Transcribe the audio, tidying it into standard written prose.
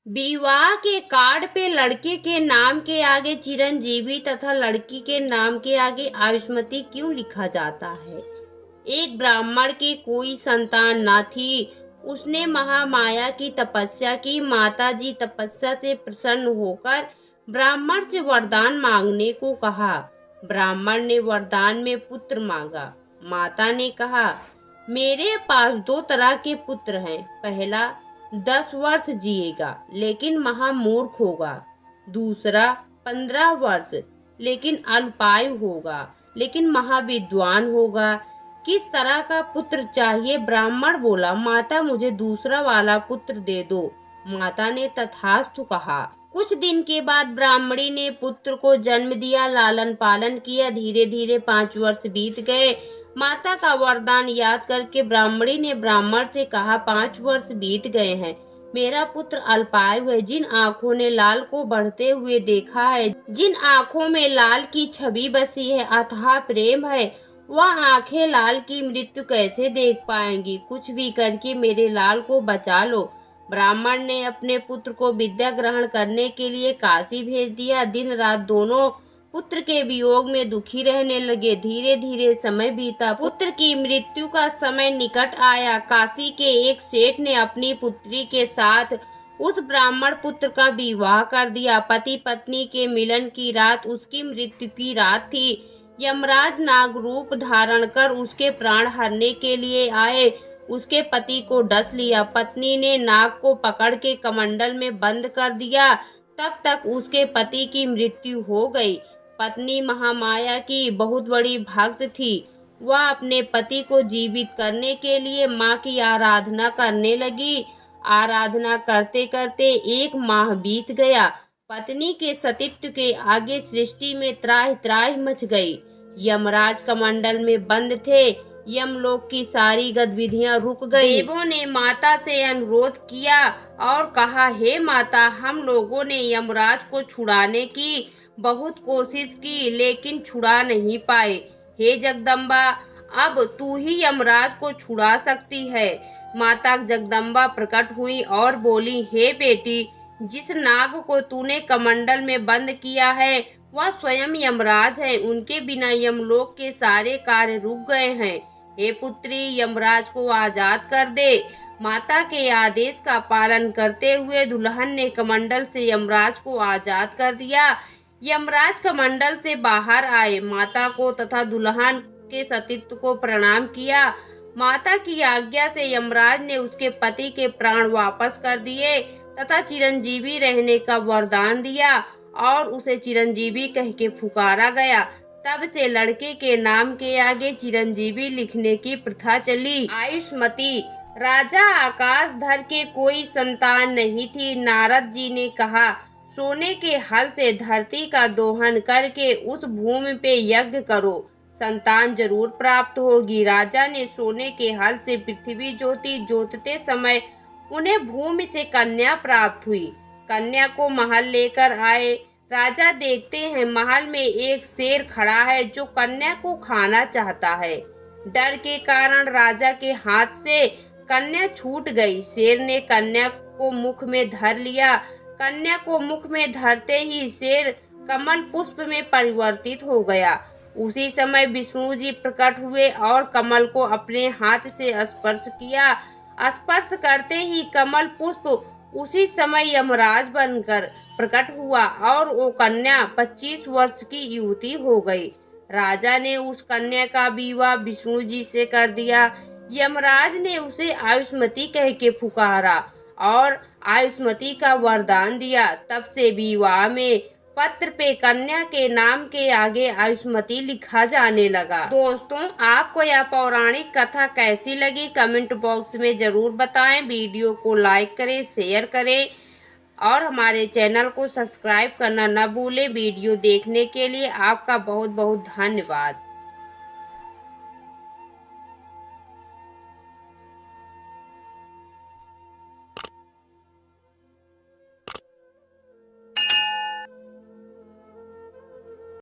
विवाह के कार्ड पे लड़के के नाम के आगे चिरंजीवी तथा लड़की के नाम के आगे आयुष्मती क्यों लिखा जाता है? एक ब्राह्मण की कोई संतान न थी। उसने महामाया की तपस्या की। माताजी तपस्या से प्रसन्न होकर ब्राह्मण से वरदान मांगने को कहा। ब्राह्मण ने वरदान में पुत्र मांगा। माता ने कहा, मेरे पास दो तरह के पुत्र हैं। पहला 10 वर्ष जिएगा लेकिन महामूर्ख होगा। दूसरा 15 वर्ष लेकिन अल्पायु होगा लेकिन महाविद्वान होगा। किस तरह का पुत्र चाहिए? ब्राह्मण बोला, माता मुझे दूसरा वाला पुत्र दे दो। माता ने तथास्तु कहा। कुछ दिन के बाद ब्राह्मणी ने पुत्र को जन्म दिया, लालन पालन किया। धीरे धीरे 5 वर्ष बीत गए। माता का वरदान याद करके ब्राह्मणी ने ब्राह्मण से कहा, 5 वर्ष बीत गए हैं, मेरा पुत्र अल्पायु है। जिन आँखों ने लाल को बढ़ते हुए देखा है, जिन आँखों में लाल की छवि बसी है, अथाह प्रेम है, वह आंखें लाल की मृत्यु कैसे देख पाएंगी? कुछ भी करके मेरे लाल को बचा लो। ब्राह्मण ने अपने पुत्र को विद्या ग्रहण करने के लिए काशी भेज दिया। दिन रात दोनों पुत्र के वियोग में दुखी रहने लगे। धीरे धीरे समय बीता। पुत्र की मृत्यु का समय निकट आया। काशी के एक सेठ ने अपनी पुत्री के साथ उस ब्राह्मण पुत्र का विवाह कर दिया। पति पत्नी के मिलन की रात उसकी मृत्यु की रात थी। यमराज नाग रूप धारण कर उसके प्राण हरने के लिए आए। उसके पति को डस लिया। पत्नी ने नाग को पकड़ के कमंडल में बंद कर दिया। तब तक उसके पति की मृत्यु हो गई। पत्नी महामाया की बहुत बड़ी भक्त थी। वह अपने पति को जीवित करने के लिए माँ की आराधना करने लगी। आराधना करते करते 1 माह बीत गया। पत्नी के सतीत्व के आगे सृष्टि में त्राहि त्राहि मच गई। यमराज कमंडल में बंद थे। यमलोक की सारी गतिविधियां रुक गई। देवों ने माता से अनुरोध किया और कहा, हे माता, हम लोगों ने यमराज को छुड़ाने की बहुत कोशिश की लेकिन छुड़ा नहीं पाए। हे जगदम्बा, अब तू ही यमराज को छुड़ा सकती है। माता जगदम्बा प्रकट हुई और बोली, हे बेटी, जिस नाग को तूने कमंडल में बंद किया है वह स्वयं यमराज है। उनके बिना यमलोक के सारे कार्य रुक गए हैं। हे पुत्री, यमराज को आजाद कर दे। माता के आदेश का पालन करते हुए दुल्हन ने कमंडल से यमराज को आजाद कर दिया। यमराज कमंडल से बाहर आए। माता को तथा दुल्हन के सतीत्व को प्रणाम किया। माता की आज्ञा से यमराज ने उसके पति के प्राण वापस कर दिए तथा चिरंजीवी रहने का वरदान दिया और उसे चिरंजीवी कह के पुकारा गया। तब से लड़के के नाम के आगे चिरंजीवी लिखने की प्रथा चली। आयुष्मती। राजा आकाशधर के कोई संतान नहीं थी। नारद जी ने कहा, सोने के हल से धरती का दोहन करके उस भूमि पे यज्ञ करो, संतान जरूर प्राप्त होगी। राजा ने सोने के हल से पृथ्वी जोती। जोतते समय उन्हें भूमि से कन्या प्राप्त हुई। कन्या को महल लेकर आए। राजा देखते हैं महल में एक शेर खड़ा है जो कन्या को खाना चाहता है। डर के कारण राजा के हाथ से कन्या छूट गई। शेर ने कन्या को मुख में धर लिया। कन्या को मुख में धरते ही शेर कमल पुष्प में परिवर्तित हो गया। उसी समय विष्णु जी प्रकट हुए और कमल को अपने हाथ से स्पर्श किया। स्पर्श करते ही कमल पुष्प उसी समय यमराज बनकर प्रकट हुआ और वो कन्या 25 वर्ष की युवती हो गई। राजा ने उस कन्या का विवाह विष्णु जी से कर दिया। यमराज ने उसे आयुष्मती कह के पुकारा और आयुष्मती का वरदान दिया। तब से विवाह में पत्र पे कन्या के नाम के आगे आयुष्मती लिखा जाने लगा। दोस्तों, आपको यह पौराणिक कथा कैसी लगी कमेंट बॉक्स में जरूर बताएं। वीडियो को लाइक करें, शेयर करें और हमारे चैनल को सब्सक्राइब करना न भूलें। वीडियो देखने के लिए आपका बहुत बहुत धन्यवाद।